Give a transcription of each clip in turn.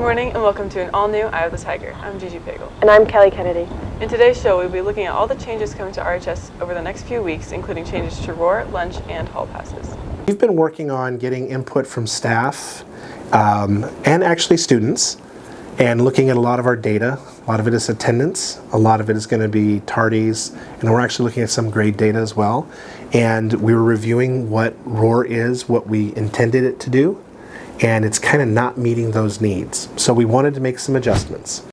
morning and welcome to an all-new Eye of the Tiger. I'm Gigi Pagel. And I'm Kelly Kennedy. In today's show, we'll be looking at all the changes coming to RHS over the next few weeks, including changes to roar, lunch, and hall passes. We've been working on getting input from staff and actually students and looking at a lot of our data. A lot of it is attendance, a lot of it is going to be tardies, and we're actually looking at some grade data as well. And we were reviewing what roar is, what we intended it to do, and it's kind of not meeting those needs. So we wanted to make some adjustments.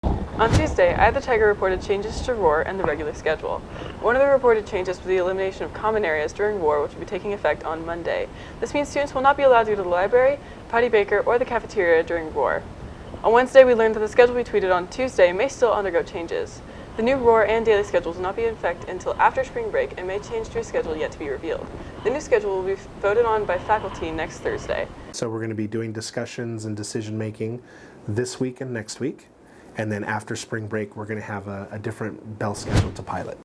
On Tuesday, Eye of the Tiger reported changes to roar and the regular schedule. One of the reported changes was the elimination of common areas during roar, which will be taking effect on Monday. This means students will not be allowed to go to the library, Patty Baker, or the cafeteria during roar. On Wednesday, we learned that the schedule we tweeted on Tuesday may still undergo changes. The new roar and daily schedules will not be in effect until after spring break and may change to a schedule yet to be revealed. The new schedule will be voted on by faculty next Thursday. So we're going to be doing discussions and decision making this week and next week. And then after spring break, we're going to have a different bell schedule to pilot.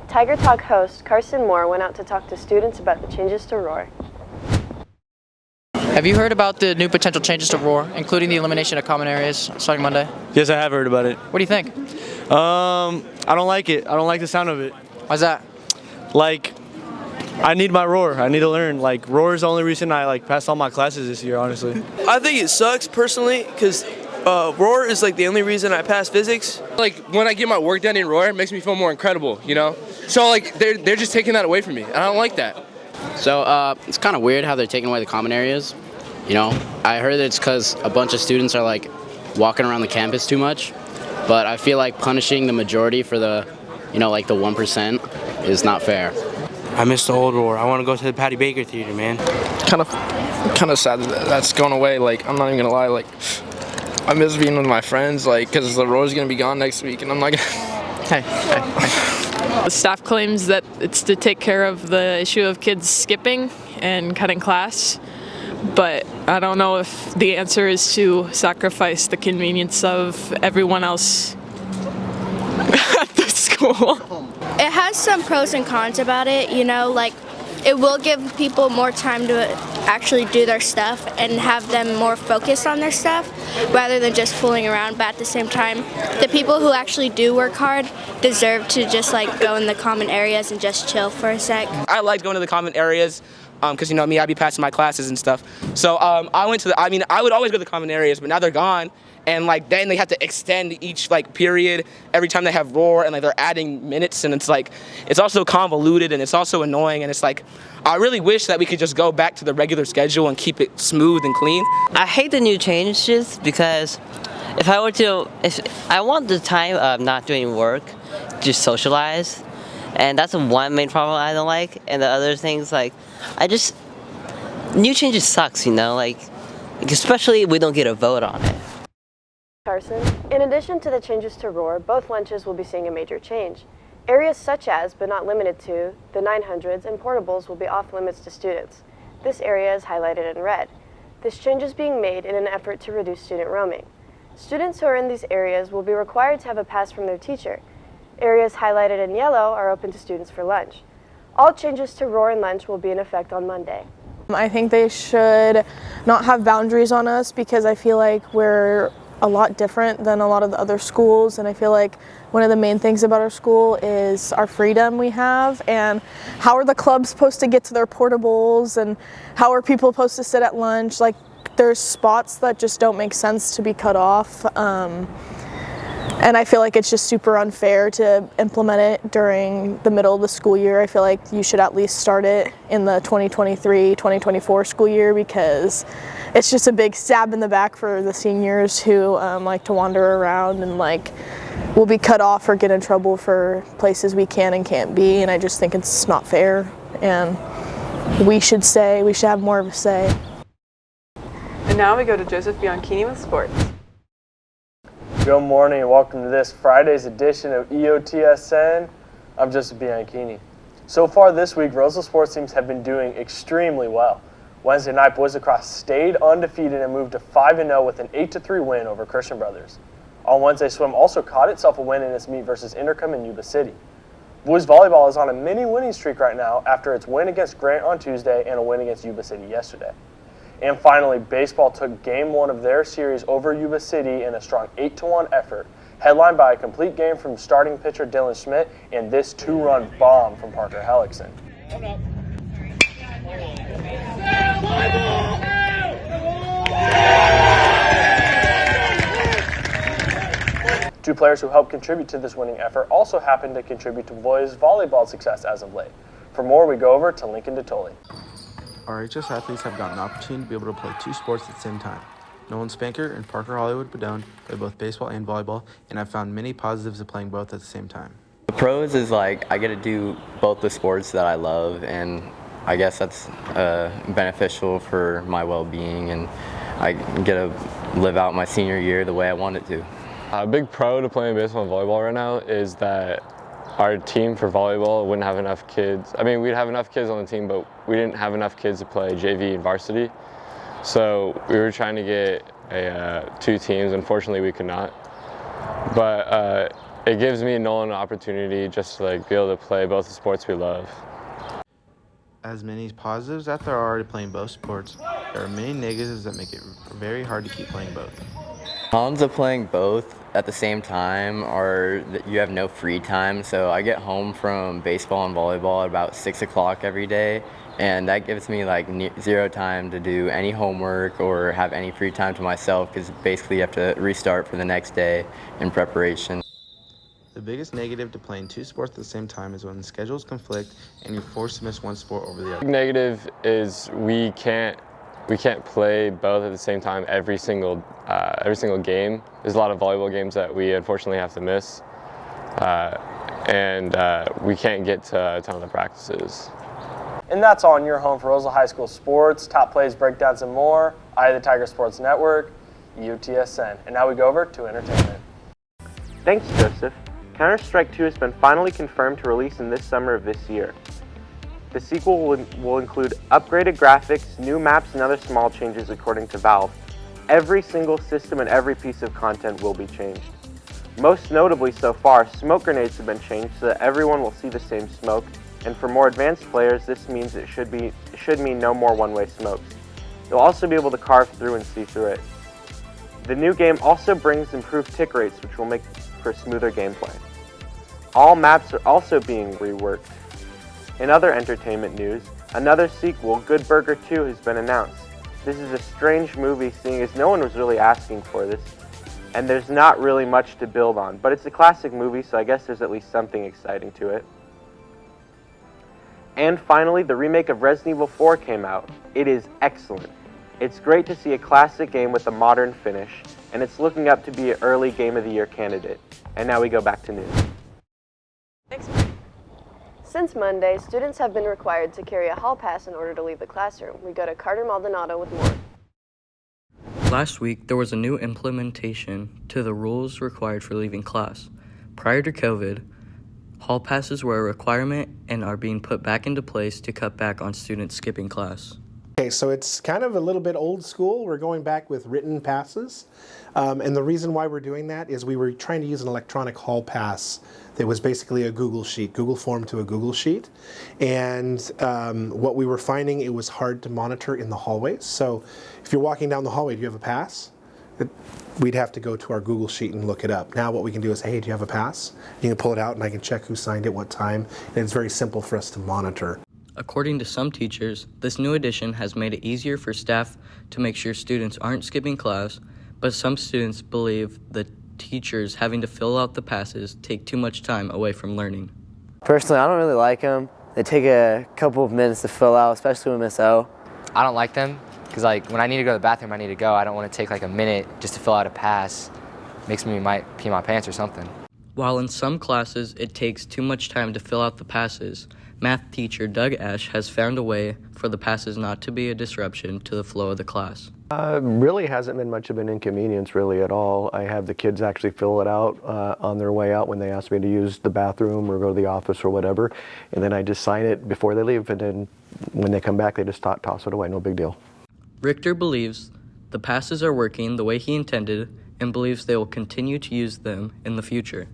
Tiger Talk host Carson Moore went out to talk to students about the changes to roar. Have you heard about the new potential changes to roar, including the elimination of common areas starting Monday? Yes, I have heard about it. What do you think? I don't like it. I don't like the sound of it. Why's that? Like, I need my roar. I need to learn. Like, roar is the only reason I passed all my classes this year, honestly. I think it sucks personally because roar is like the only reason I passed physics. Like when I get my work done in roar, it makes me feel more incredible, you know? So like they're just taking that away from me, and I don't like that. So it's kind of weird how they're taking away the common areas. You know, I heard that it's because a bunch of students are like walking around the campus too much, but I feel like punishing the majority for the, like the 1% is not fair. I miss the old roar. I want to go to the Patty Baker Theater, man. Kind of sad that that's going away. Like, I'm not even gonna lie. Like, I miss being with my friends. Like, because the roar's gonna be gone next week, and I'm not gonna. Hey. The staff claims that it's to take care of the issue of kids skipping and cutting class, but I don't know if the answer is to sacrifice the convenience of everyone else at the school. It has some pros and cons about it, like it will give people more time to actually do their stuff and have them more focused on their stuff rather than just fooling around. But at the same time, the people who actually do work hard deserve to just go in the common areas and just chill for a sec. I liked going to the common areas because me, I'd be passing my classes and stuff. So I went to I would always go to the common areas, but now they're gone. And then they have to extend each period every time they have roar, and they're adding minutes, and it's also convoluted and it's also annoying, and it's I really wish that we could just go back to the regular schedule and keep it smooth and clean. I hate the new changes because if I want the time of not doing work to socialize, and that's one main problem I don't like, and the other things new changes sucks, especially if we don't get a vote on it. Carson, in addition to the changes to roar, both lunches will be seeing a major change. Areas such as, but not limited to, the 900s and portables will be off limits to students. This area is highlighted in red. This change is being made in an effort to reduce student roaming. Students who are in these areas will be required to have a pass from their teacher. Areas highlighted in yellow are open to students for lunch. All changes to roar and lunch will be in effect on Monday. I think they should not have boundaries on us because I feel like we're a lot different than a lot of the other schools, and I feel like one of the main things about our school is our freedom we have, and how are the clubs supposed to get to their portables, and how are people supposed to sit at lunch. There's spots that just don't make sense to be cut off, and I feel like it's just super unfair to implement it during the middle of the school year. I feel like you should at least start it in the 2023-2024 school year because it's just a big stab in the back for the seniors who like to wander around and will be cut off or get in trouble for places we can and can't be, and I just think it's not fair, and we should have more of a say. And now we go to Joseph Bianchini with sports. Good morning and welcome to this Friday's edition of EOTSN. I'm Joseph Bianchini. So far this week, Roseville sports teams have been doing extremely well. Wednesday night, Boys Lacrosse stayed undefeated and moved to 5-0 with an 8-3 win over Christian Brothers. On Wednesday, Swim also caught itself a win in its meet versus Intercom in Yuba City. Boys Volleyball is on a mini winning streak right now after its win against Grant on Tuesday and a win against Yuba City yesterday. And finally, baseball took Game 1 of their series over Yuba City in a strong 8-1 effort, headlined by a complete game from starting pitcher Dylan Schmidt and this 2-run bomb from Parker Hellickson. Two players who helped contribute to this winning effort also happened to contribute to boys volleyball success as of late. For more, we go over to Lincoln Detoli. Our HS athletes have gotten an opportunity to be able to play two sports at the same time. Nolan Spanker and Parker Hollywood Badone play both baseball and volleyball, and I've found many positives of playing both at the same time. The pros is like I get to do both the sports that I love, and I guess that's beneficial for my well-being, and I get to live out my senior year the way I want it to. A big pro to playing baseball and volleyball right now is that our team for volleyball wouldn't have enough kids. I mean, we'd have enough kids on the team, but we didn't have enough kids to play JV and varsity. So we were trying to get two teams. Unfortunately, we could not. But it gives me and Nolan an opportunity just to be able to play both the sports we love. As many positives that there are to playing both sports, there are many negatives that make it very hard to keep playing both. Cons of playing both at the same time are that you have no free time. So I get home from baseball and volleyball at about 6 o'clock every day, and that gives me zero time to do any homework or have any free time to myself, because basically you have to restart for the next day in preparation. The biggest negative to playing two sports at the same time is when the schedules conflict and you're forced to miss one sport over the other. The negative is we can't play both at the same time every single game. There's a lot of volleyball games that we unfortunately have to miss, and we can't get to a ton of the practices. And that's all on your home for Roseville High School sports, top plays, breakdowns, and more. Eye of the Tiger Sports Network, EOTSN. And now we go over to entertainment. Thanks, Joseph. Counter-Strike 2 has been finally confirmed to release in this summer of this year. The sequel will include upgraded graphics, new maps, and other small changes according to Valve. Every single system and every piece of content will be changed. Most notably so far, smoke grenades have been changed so that everyone will see the same smoke, and for more advanced players, this means it should mean no more one-way smokes. You'll also be able to carve through and see through it. The new game also brings improved tick rates, which will make for smoother gameplay. All maps are also being reworked. In other entertainment news, another sequel, Good Burger 2, has been announced. This is a strange movie, seeing as no one was really asking for this, and there's not really much to build on, but it's a classic movie, so I guess there's at least something exciting to it. And finally, the remake of Resident Evil 4 came out. It is excellent. It's great to see a classic game with a modern finish, and it's looking up to be an early Game of the Year candidate. And now we go back to news. Since Monday, students have been required to carry a hall pass in order to leave the classroom. We go to Carter Maldonado with more. Last week, there was a new implementation to the rules required for leaving class. Prior to COVID, hall passes were a requirement and are being put back into place to cut back on students skipping class. Okay, so it's kind of a little bit old school. We're going back with written passes. And the reason why we're doing that is we were trying to use an electronic hall pass that was basically a Google sheet, Google form to a Google sheet. And what we were finding, it was hard to monitor in the hallways. So if you're walking down the hallway, do you have a pass? We'd have to go to our Google sheet and look it up. Now what we can do is, hey, do you have a pass? You can pull it out and I can check who signed it, what time. And it's very simple for us to monitor. According to some teachers, this new addition has made it easier for staff to make sure students aren't skipping class, but some students believe the teachers having to fill out the passes take too much time away from learning. Personally, I don't really like them. They take a couple of minutes to fill out, especially with Miss O. I don't like them because when I need to go to the bathroom, I need to go. I don't want to take a minute just to fill out a pass. Makes me might pee my pants or something. While in some classes it takes too much time to fill out the passes, math teacher Doug Ash has found a way for the passes not to be a disruption to the flow of the class. Really hasn't been much of an inconvenience really at all. I have the kids actually fill it out on their way out when they ask me to use the bathroom or go to the office or whatever, and then I just sign it before they leave, and then when they come back they just toss it away, no big deal. Richter believes the passes are working the way he intended and believes they will continue to use them in the future.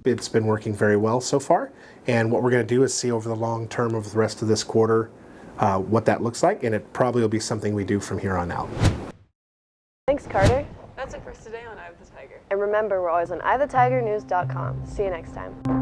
It's been working very well so far, and what we're going to do is see over the long term of the rest of this quarter what that looks like, and it probably will be something we do from here on out. Thanks, Carter. That's it for us today on Eye of the Tiger. And remember, we're always on eyethetigernews.com. See you next time.